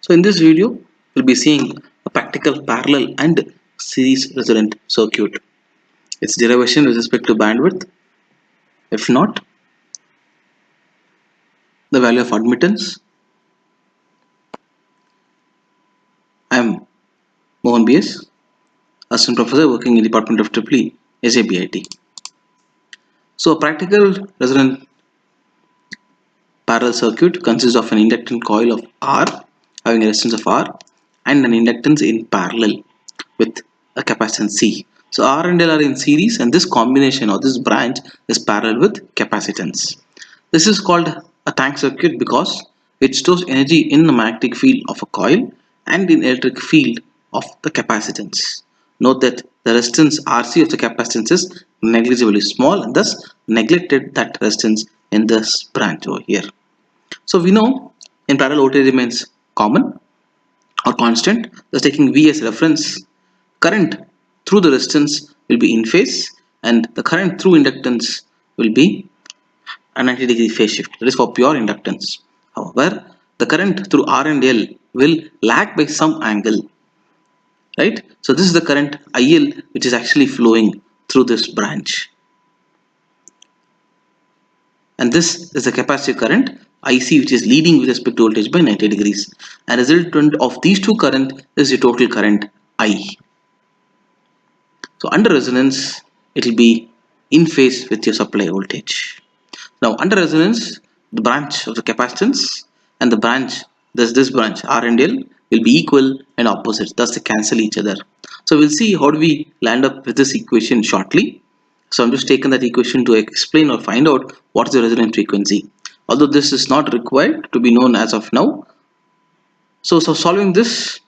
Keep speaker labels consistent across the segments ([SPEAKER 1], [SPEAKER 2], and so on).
[SPEAKER 1] So in this video, we'll be seeing a practical parallel and series resonant circuit. Its derivation with respect to bandwidth, if not, the value of admittance. I am Mohan BS, Assistant Professor working in the Department of EEE, SABIT. So a practical resonant parallel circuit consists of an inductance coil of R having a resistance of R and an inductance in parallel with a capacitance C. So R and L are in series and this combination or this branch is parallel with capacitance. This is called a tank circuit because it stores energy in the magnetic field of a coil and in electric field of the capacitance. Note that the resistance RC of the capacitance is negligibly small and thus neglected that resistance in this branch over here. So we know in parallel voltage remains common or constant, thus taking V as reference, current through the resistance will be in phase and the current through inductance will be a 90-degree phase shift. That is for pure inductance. However, the current through R and L will lag by some angle, right? So this is the current IL which is actually flowing through this branch. And this is the capacitive current IC which is leading with respect to voltage by 90 degrees. And resultant of these two current is the total current I. So under resonance, it will be in phase with your supply voltage. Now under resonance, the branch of the capacitance and the branch, this branch R and L will be equal and opposite, thus they cancel each other. So we'll see how do we land up with this equation shortly. So I'm just taking that equation to explain or find out what is the resonance frequency. Although this is not required to be known as of now. So solving this,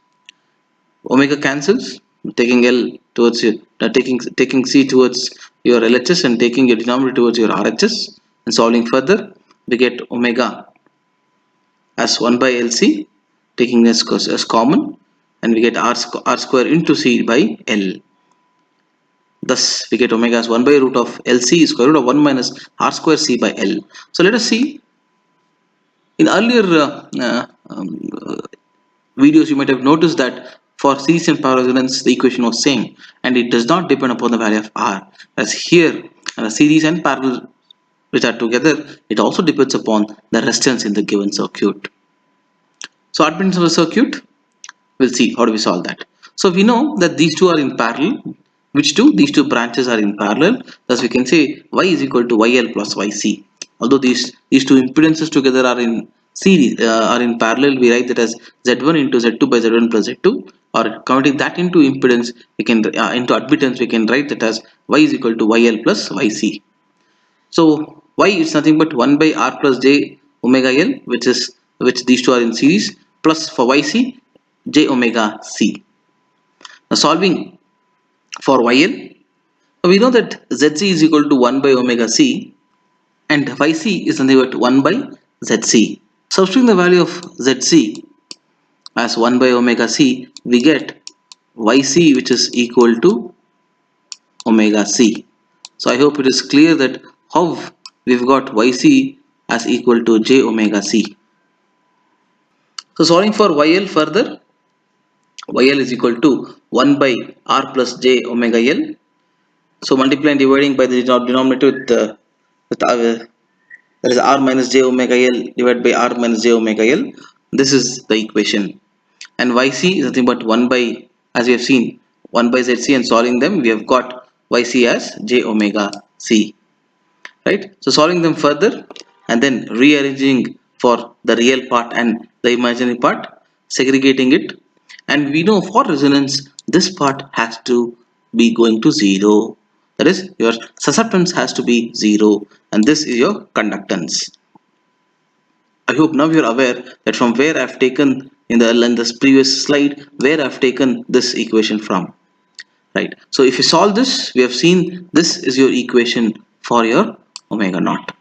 [SPEAKER 1] omega cancels, taking L towards your, taking C towards your LHS and taking your denominator towards your RHS, and solving further, we get omega as 1 by LC, taking as common, and we get R square into C by L. Thus, we get omega as 1 by root of LC square root of 1 minus R square C by L. So let us see. In earlier videos, you might have noticed that for series and parallel resonance, the equation was same, and it does not depend upon the value of R. As here, series and parallel which are together, it also depends upon the resistance in the given circuit. So admittance of the circuit, we'll see how do we solve that. So we know that these two are in parallel. Which two? These two branches are in parallel. Thus we can say Y is equal to YL plus YC. Although these two impedances together are in series, are in parallel, we write that as Z1 into Z2 by Z1 plus Z2. Or converting that into impedance, we can into admittance, we can write that as Y is equal to YL plus YC. So Y is nothing but 1 by R plus J omega L, which these two are in series, plus for YC J omega C. Now solving for YL, we know that ZC is equal to 1 by omega C and YC is nothing but 1 by ZC. Substituting the value of ZC as 1 by omega C, we get YC which is equal to omega C. So I hope it is clear that how we've got YC as equal to J omega C. So solving for YL further, YL is equal to 1 by R plus J omega L. So multiplying dividing by the denominator with that is R minus J omega L divided by R minus J omega L. This is the equation. And YC is nothing but 1 by, as we have seen, 1 by ZC, and solving them we have got YC as J omega C. Right? So solving them further and then rearranging for the real part and the imaginary part, segregating it, and we know for resonance this part has to be going to 0. That is, your susceptance has to be 0 and this is your conductance. I hope now you are aware that from where I have taken in this previous slide, where I have taken this equation from. Right. So if you solve this, we have seen this is your equation for your omega naught.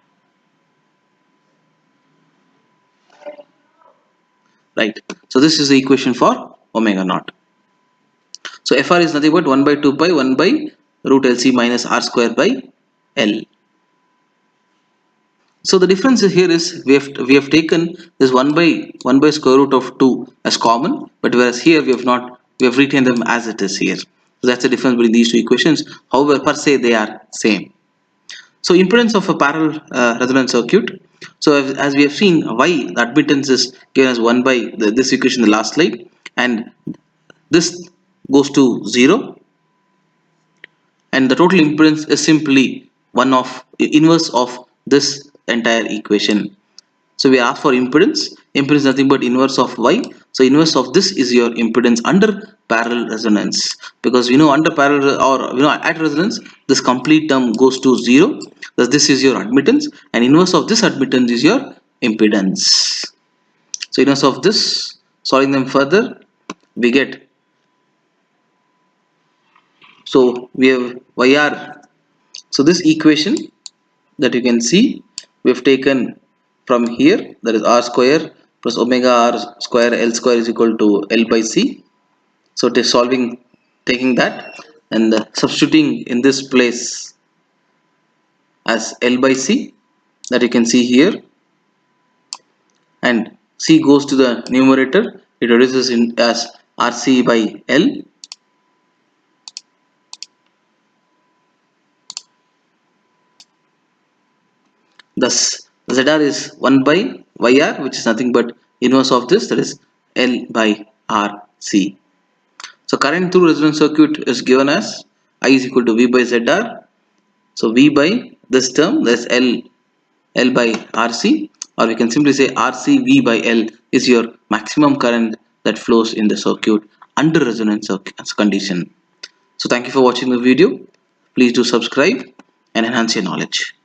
[SPEAKER 1] Right. So this is the equation for omega naught. So Fr is nothing but 1 by 2 pi 1 by root LC minus R square by L. So the difference here is we have taken this 1 by square root of 2 as common, but whereas here we have retained them as it is here. So that's the difference between these two equations. However, per se they are same. So impedance of a parallel resonance circuit. So as we have seen, y the admittance is given as 1 by this equation in the last slide, and this goes to 0, and the total impedance is simply one of inverse of this entire equation. So we ask for impedance. Impedance is nothing but inverse of y. So inverse of this is your impedance under parallel resonance. Because we know under parallel, or at resonance, this complete term goes to 0. Thus this is your admittance, and inverse of this admittance is your impedance. So inverse of this, solving them further, we get, so we have yr. So this equation that you can see, we have taken from here, that is r square plus omega r square L square is equal to L by C. So it is solving, taking that and substituting in this place as L by C, that you can see here, and C goes to the numerator, it reduces in as RC by L. Thus ZR is 1 by YR, which is nothing but inverse of this, that is L by RC. So current through resonance circuit is given as I is equal to V by ZR. So V by this term, that is L by RC, or we can simply say RC V by L is your maximum current that flows in the circuit under resonance condition. So thank you for watching the video. Please do subscribe and enhance your knowledge.